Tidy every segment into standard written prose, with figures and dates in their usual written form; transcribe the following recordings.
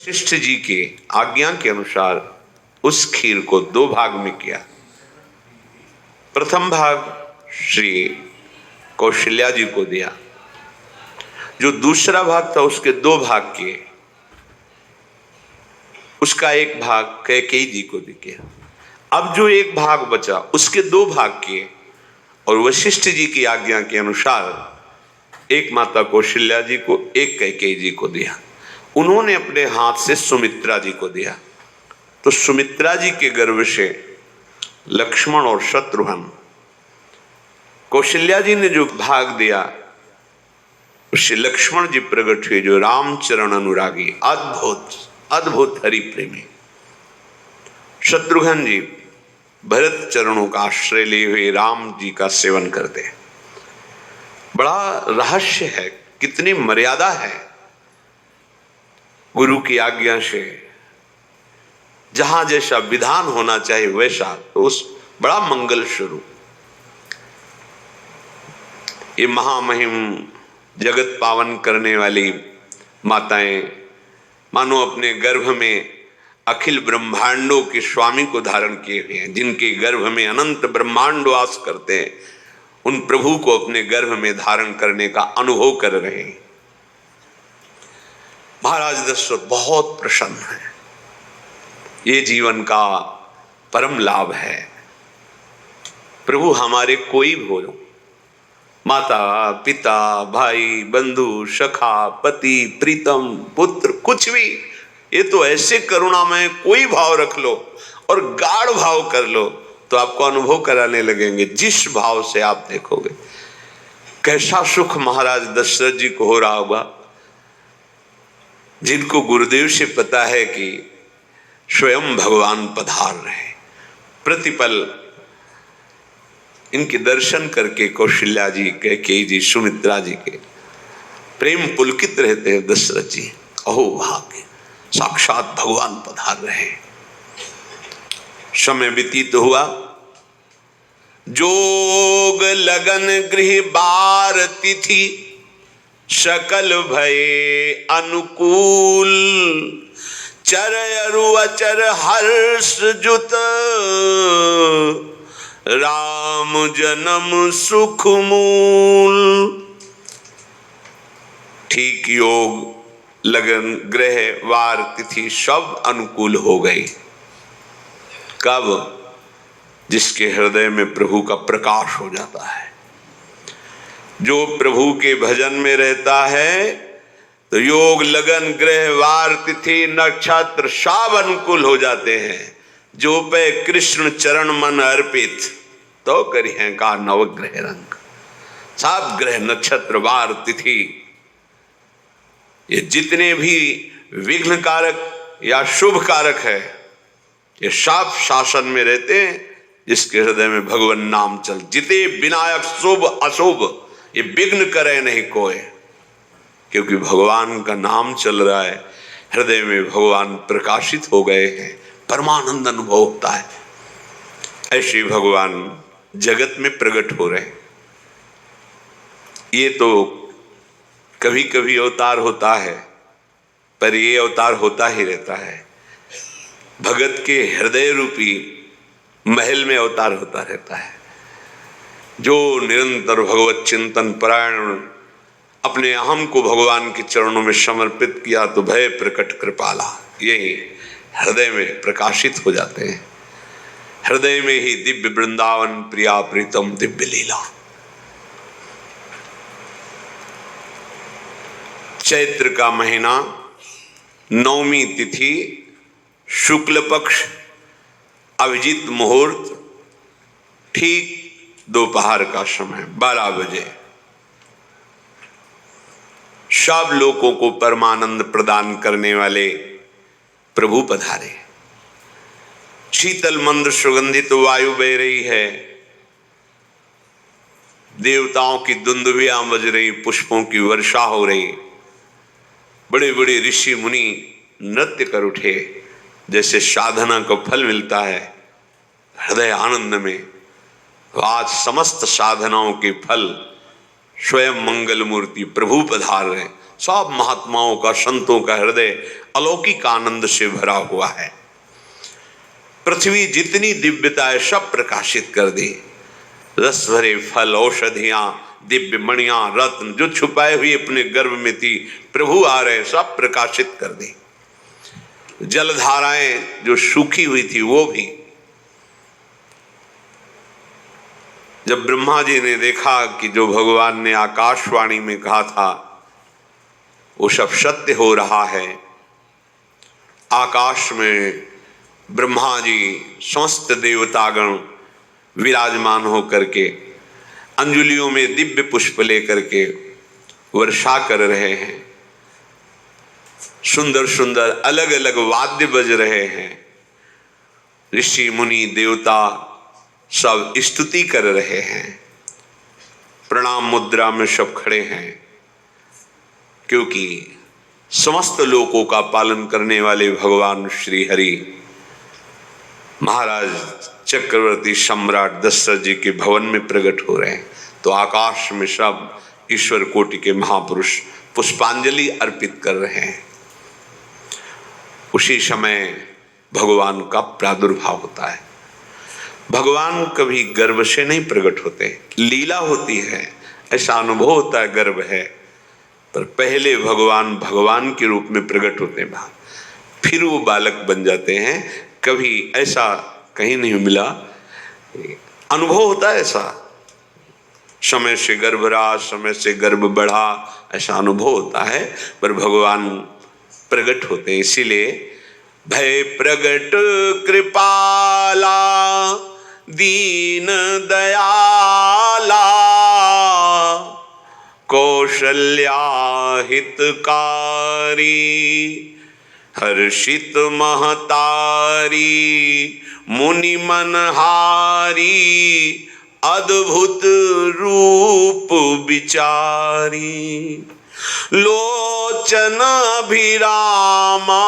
वशिष्ठ जी के आज्ञा के अनुसार उस खीर को दो भाग में किया। प्रथम भाग श्री कौशल्या जी को दिया, जो दूसरा भाग था उसके दो भाग किए, उसका एक भाग कैकेयी जी को दिया। अब जो एक भाग बचा उसके दो भाग किए और वशिष्ठ जी की आज्ञा के अनुसार एक माता कौशल्या जी को, एक कैकेयी जी को दिया। उन्होंने अपने हाथ से सुमित्रा जी को दिया। तो सुमित्रा जी के गर्भ से लक्ष्मण और शत्रुघ्न, कौशल्या जी ने जो भाग दिया उससे लक्ष्मण जी प्रकट हुए, जो रामचरण अनुरागी, अद्भुत अद्भुत हरि प्रेमी। शत्रुघ्न जी भरत चरणों का आश्रय लिए हुए राम जी का सेवन करते हैं। बड़ा रहस्य है, कितनी मर्यादा है। गुरु की आज्ञा से जहां जैसा विधान होना चाहिए वैसा, तो उस बड़ा मंगल स्वरूप ये महामहिम जगत पावन करने वाली माताएं मानो अपने गर्भ में अखिल ब्रह्मांडों के स्वामी को धारण किए हुए हैं, जिनके गर्भ में अनंत ब्रह्मांड वास करते हैं, उन प्रभु को अपने गर्भ में धारण करने का अनुभव कर रहे हैं। महाराज दशरथ बहुत प्रसन्न है। ये जीवन का परम लाभ है। प्रभु हमारे कोई भी हो, माता पिता भाई बंधु सखा पति प्रीतम पुत्र, कुछ भी, ये तो ऐसे करुणा में कोई भाव रख लो और गाढ़ भाव कर लो तो आपको अनुभव कराने लगेंगे। जिस भाव से आप देखोगे कैसा सुख महाराज दशरथ जी को हो रहा होगा, जिनको गुरुदेव से पता है कि स्वयं भगवान पधार रहे। प्रतिपल इनके दर्शन करके कौशल्या जी, कैकेयी जी, सुमित्रा जी के प्रेम पुलकित रहते हैं। दशरथ जी, अहो भाग्य, साक्षात भगवान पधार रहे। समय व्यतीत हुआ, जोग लगन गृह बार तिथि सकल भये अनुकूल, चर अरु अचर हर्ष जुत राम जन्म सुख मूल। ठीक योग लगन ग्रह वार तिथि सब अनुकूल हो गई। कब? जिसके हृदय में प्रभु का प्रकाश हो जाता है। जो प्रभु के भजन में रहता है तो योग लगन ग्रह वार तिथि नक्षत्र सब अनुकूल हो जाते हैं। जो पे कृष्ण चरण मन अर्पित तो करी है का नवग्रह रंग। सब ग्रह नक्षत्र वार तिथि, ये जितने भी विघ्न कारक या शुभ कारक है, ये सब शासन में रहते हैं जिसके हृदय में भगवान नाम चल। जिते विनायक शुभ अशुभ ये विघ्न करे नहीं कोई, क्योंकि भगवान का नाम चल रहा है, हृदय में भगवान प्रकाशित हो गए हैं, परमानंद अनुभव होता है। ऐसे भगवान जगत में प्रकट हो रहे हैं। ये तो कभी कभी अवतार होता है, पर ये अवतार होता ही रहता है। भगत के हृदय रूपी महल में अवतार होता रहता है। जो निरंतर भगवत चिंतन परायण अपने अहम को भगवान के चरणों में समर्पित किया तो भय प्रकट कृपाला, यही हृदय में प्रकाशित हो जाते हैं। हृदय में ही दिव्य वृंदावन प्रिया प्रीतम दिव्य लीला। चैत्र का महीना, नवमी तिथि, शुक्ल पक्ष, अभिजीत मुहूर्त, ठीक दोपहर का समय 12 बजे। सब लोगों को परमानंद प्रदान करने वाले प्रभु पधारे। शीतल मंद सुगंधित वायु बह रही है, देवताओं की दुंदुभियां बज रही, पुष्पों की वर्षा हो रही। बड़े बड़े ऋषि मुनि नृत्य कर उठे, जैसे साधना को फल मिलता है हृदय आनंद में। आज समस्त साधनाओं के फल स्वयं मंगल मूर्ति प्रभु पधार रहे। सब महात्माओं का, संतों का हृदय अलौकिक आनंद से भरा हुआ है। पृथ्वी जितनी दिव्यता है सब प्रकाशित कर दी। रस भरे फल, औषधियां, दिव्य मणियां, रत्न जो छुपाए हुए अपने गर्भ में थी, प्रभु आ रहे, सब प्रकाशित कर दी। जलधाराएं जो सूखी हुई थी वो भी। जब ब्रह्मा जी ने देखा कि जो भगवान ने आकाशवाणी में कहा था वो सब सत्य हो रहा है, आकाश में ब्रह्मा जी समस्त देवतागण विराजमान होकर के अंजलियों में दिव्य पुष्प लेकर के वर्षा कर रहे हैं, सुंदर सुंदर अलग अलग वाद्य बज रहे हैं, ऋषि मुनि देवता सब स्तुति कर रहे हैं, प्रणाम मुद्रा में सब खड़े हैं, क्योंकि समस्त लोकों का पालन करने वाले भगवान श्री हरि महाराज चक्रवर्ती सम्राट दशरथ जी के भवन में प्रकट हो रहे हैं। तो आकाश में सब ईश्वर कोटि के महापुरुष पुष्पांजलि अर्पित कर रहे हैं। उसी समय भगवान का प्रादुर्भाव होता है। भगवान कभी गर्भ से नहीं प्रकट होते, लीला होती है, ऐसा अनुभव होता है गर्भ है, पर पहले भगवान भगवान के रूप में प्रकट होते हैं, फिर वो बालक बन जाते हैं। कभी ऐसा कहीं नहीं मिला, अनुभव होता है ऐसा, समय से गर्भ रहा, समय से गर्भ बढ़ा, ऐसा अनुभव होता है, पर भगवान प्रकट होते हैं। इसीलिए भय प्रगट कृपाला दीन दयाला कौशल्या हितकारी हर्षित महतारी मुनि मनहारी अद्भुत रूप विचारी लोचन अभिरामा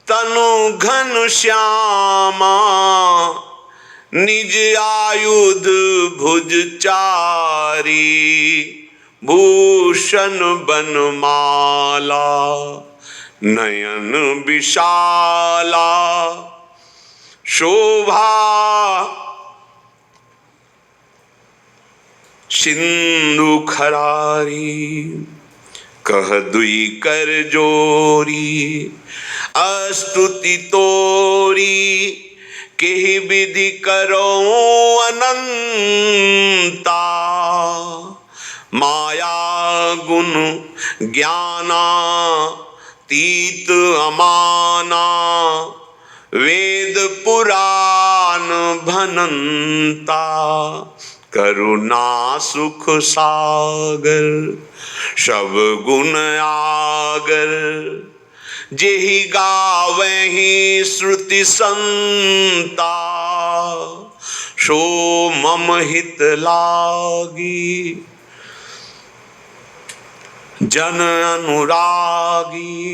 तनु घन श्यामा निज आयुध भुज चारी भूषण बनमाला नयन विशाला शोभा सिंधु खरारी कह दुई कर जोरी अस्तुति तोरी केहि विधि करो अनंता माया गुण ज्ञाना तीत अमाना वेद पुराण भनंता करुणा सुख सागर सब गुण आगर जेहि गावहि श्रुति संता सो मम हित लागी जन अनुरागी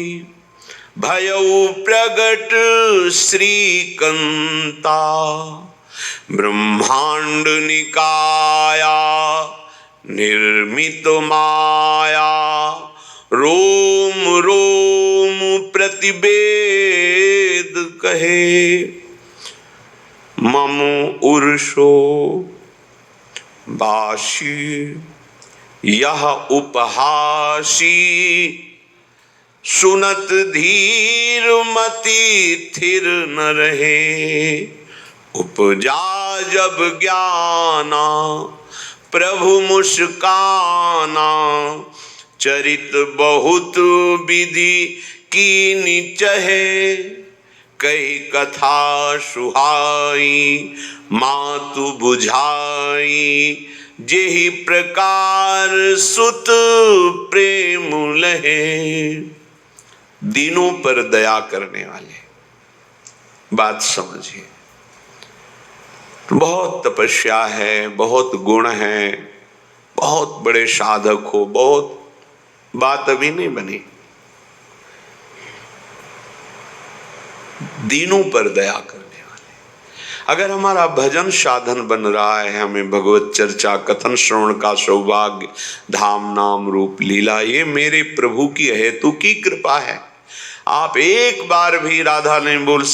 भयउ प्रगट श्रीकंता ब्रह्मांड निकाया निर्मित माया रोम रोम प्रतिवेद कहे मम उर्षो बाशी यह उपहासी सुनत धीर मति थिर न रहे उपजा जब ज्ञाना प्रभु मुस्काना चरित बहुत विधि कीनि चहे कई कथा सुहाई मातु बुझाई जेहि प्रकार सुत प्रेम लहे दीनों पर दया करने वाले। बात समझिए, बहुत तपस्या है, बहुत गुण है, बहुत बड़े साधक हो, बहुत बात अभी नहीं बनी। दीनों पर दया करने वाले, अगर हमारा भजन साधन बन रहा है, हमें भगवत चर्चा कथन श्रवण का सौभाग्य, धाम नाम रूप लीला, ये मेरे प्रभु की हेतु की कृपा है। आप एक बार भी राधा नहीं बोल